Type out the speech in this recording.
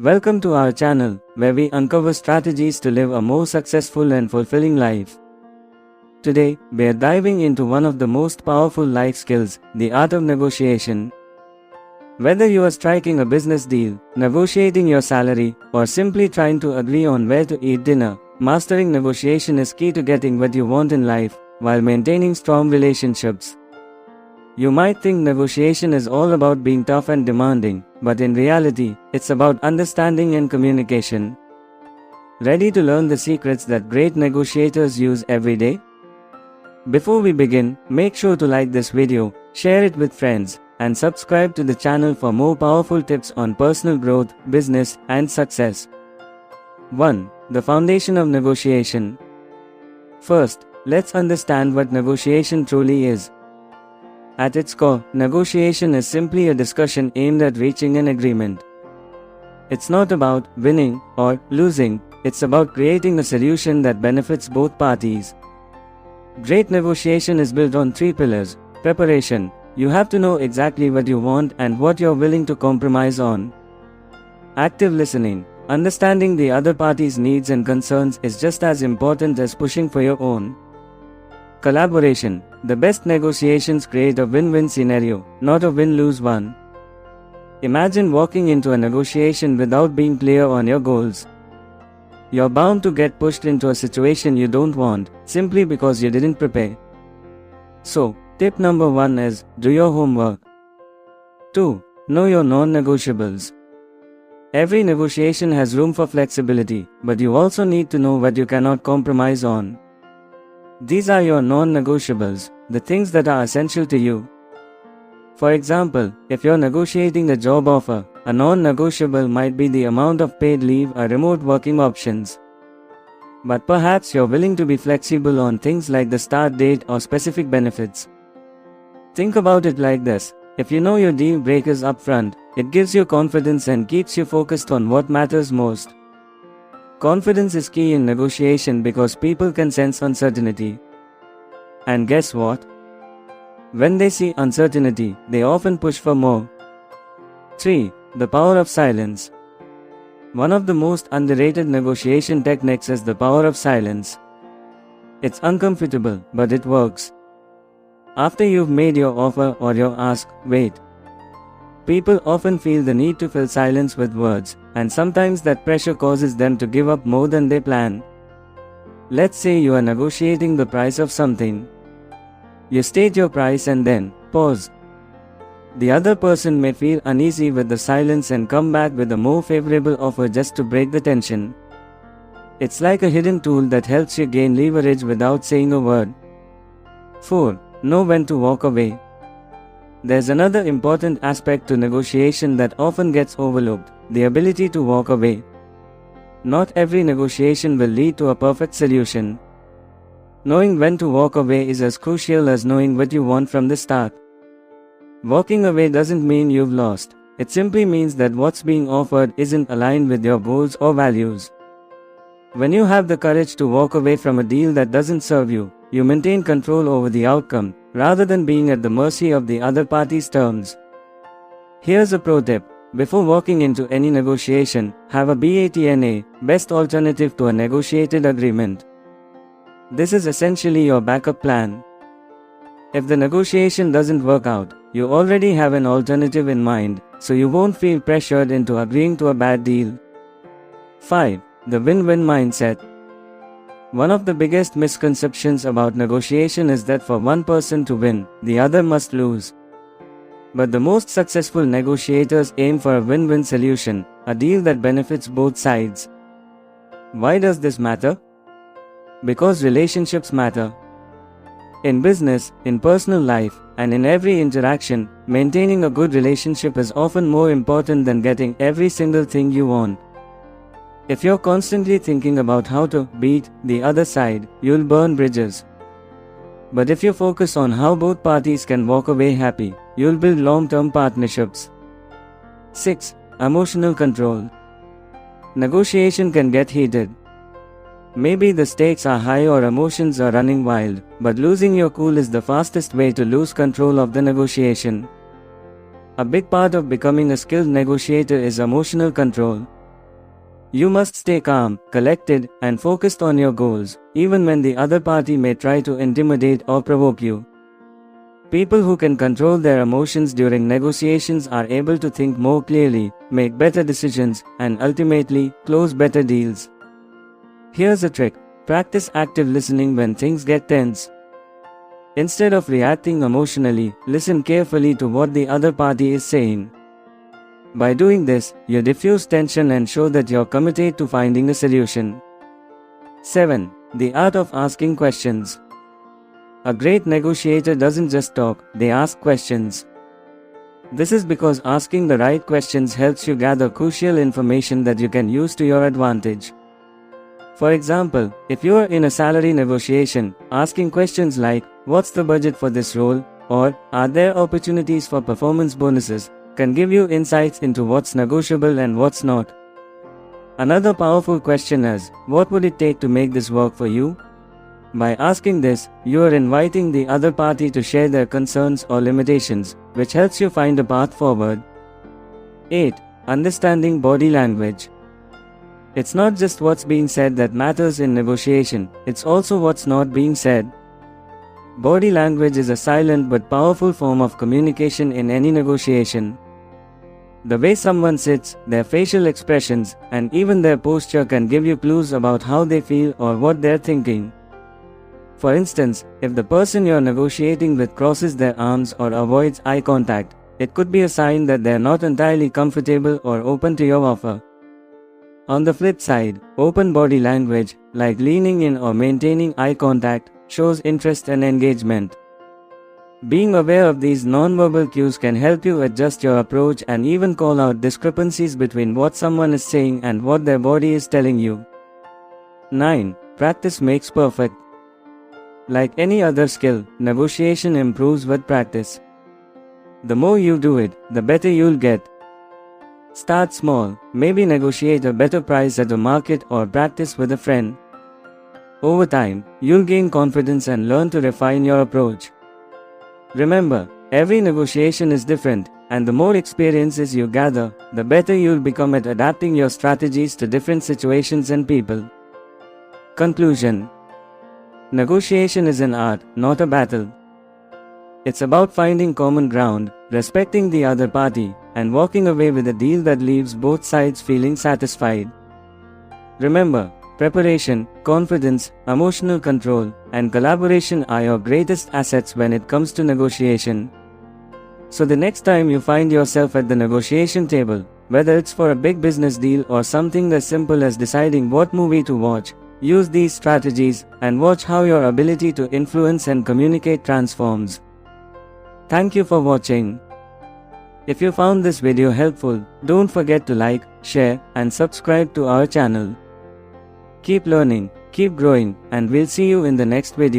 Welcome to our channel, where we uncover strategies to live a more successful and fulfilling life. Today, we are diving into one of the most powerful life skills, the art of negotiation. Whether you are striking a business deal, negotiating your salary, or simply trying to agree on where to eat dinner, mastering negotiation is key to getting what you want in life, while maintaining strong relationships. You might think negotiation is all about being tough and demanding, but in reality, it's about understanding and communication. Ready to learn the secrets that great negotiators use every day? Before we begin, make sure to like this video, share it with friends, and subscribe to the channel for more powerful tips on personal growth, business, and success. 1. The foundation of negotiation. First, let's understand what negotiation truly is. At its core, negotiation is simply a discussion aimed at reaching an agreement. It's not about winning or losing, it's about creating a solution that benefits both parties. Great negotiation is built on 3 pillars. Preparation. You have to know exactly what you want and what you're willing to compromise on. Active listening. Understanding the other party's needs and concerns is just as important as pushing for your own. Collaboration. The best negotiations create a win-win scenario, not a win-lose one. Imagine walking into a negotiation without being clear on your goals. You're bound to get pushed into a situation you don't want, simply because you didn't prepare. So, tip number 1 is, do your homework. 2. Know your non-negotiables. Every negotiation has room for flexibility, but you also need to know what you cannot compromise on. These are your non-negotiables, the things that are essential to you. For example, if you're negotiating a job offer, a non-negotiable might be the amount of paid leave or remote working options. But perhaps you're willing to be flexible on things like the start date or specific benefits. Think about it like this: if you know your deal breakers upfront, it gives you confidence and keeps you focused on what matters most. Confidence is key in negotiation because people can sense uncertainty. And guess what? When they see uncertainty, they often push for more. 3. The power of silence. One of the most underrated negotiation techniques is the power of silence. It's uncomfortable, but it works. After you've made your offer or your ask, wait. People often feel the need to fill silence with words, and sometimes that pressure causes them to give up more than they plan. Let's say you are negotiating the price of something. You state your price and then pause. The other person may feel uneasy with the silence and come back with a more favorable offer just to break the tension. It's like a hidden tool that helps you gain leverage without saying a word. 4. Know when to walk away. There's another important aspect to negotiation that often gets overlooked: the ability to walk away. Not every negotiation will lead to a perfect solution. Knowing when to walk away is as crucial as knowing what you want from the start. Walking away doesn't mean you've lost. It simply means that what's being offered isn't aligned with your goals or values. When you have the courage to walk away from a deal that doesn't serve you, you maintain control over the outcome, rather than being at the mercy of the other party's terms. Here's a pro tip: before walking into any negotiation, have a BATNA, best alternative to a negotiated agreement. This is essentially your backup plan. If the negotiation doesn't work out, you already have an alternative in mind, so you won't feel pressured into agreeing to a bad deal. 5. The win-win mindset. One of the biggest misconceptions about negotiation is that for one person to win, the other must lose. But the most successful negotiators aim for a win-win solution, a deal that benefits both sides. Why does this matter? Because relationships matter. In business, in personal life, and in every interaction, maintaining a good relationship is often more important than getting every single thing you want. If you're constantly thinking about how to beat the other side, you'll burn bridges. But if you focus on how both parties can walk away happy, you'll build long-term partnerships. 6. Emotional control. Negotiation can get heated. Maybe the stakes are high or emotions are running wild, but losing your cool is the fastest way to lose control of the negotiation. A big part of becoming a skilled negotiator is emotional control. You must stay calm, collected, and focused on your goals, even when the other party may try to intimidate or provoke you. People who can control their emotions during negotiations are able to think more clearly, make better decisions, and ultimately, close better deals. Here's a trick. Practice active listening when things get tense. Instead of reacting emotionally, listen carefully to what the other party is saying. By doing this, you diffuse tension and show that you're committed to finding a solution. 7. The art of asking questions. A great negotiator doesn't just talk, they ask questions. This is because asking the right questions helps you gather crucial information that you can use to your advantage. For example, if you are in a salary negotiation, asking questions like, "What's the budget for this role?" or "Are there opportunities for performance bonuses?" can give you insights into what's negotiable and what's not. Another powerful question is, "What would it take to make this work for you?" By asking this, you are inviting the other party to share their concerns or limitations, which helps you find a path forward. 8. Understanding body language. It's not just what's being said that matters in negotiation, it's also what's not being said. Body language is a silent but powerful form of communication in any negotiation. The way someone sits, their facial expressions, and even their posture can give you clues about how they feel or what they're thinking. For instance, if the person you're negotiating with crosses their arms or avoids eye contact, it could be a sign that they're not entirely comfortable or open to your offer. On the flip side, open body language, like leaning in or maintaining eye contact, shows interest and engagement. Being aware of these nonverbal cues can help you adjust your approach and even call out discrepancies between what someone is saying and what their body is telling you. 9. Practice makes perfect. Like any other skill, negotiation improves with practice. The more you do it, the better you'll get. Start small, maybe negotiate a better price at the market or practice with a friend. Over time, you'll gain confidence and learn to refine your approach. Remember, every negotiation is different, and the more experiences you gather, the better you'll become at adapting your strategies to different situations and people. Conclusion. Negotiation is an art, not a battle. It's about finding common ground, respecting the other party, and walking away with a deal that leaves both sides feeling satisfied. Remember, preparation, confidence, emotional control, and collaboration are your greatest assets when it comes to negotiation. So the next time you find yourself at the negotiation table, whether it's for a big business deal or something as simple as deciding what movie to watch, use these strategies and watch how your ability to influence and communicate transforms. Thank you for watching. If you found this video helpful, don't forget to like, share, and subscribe to our channel. Keep learning, keep growing, and we'll see you in the next video.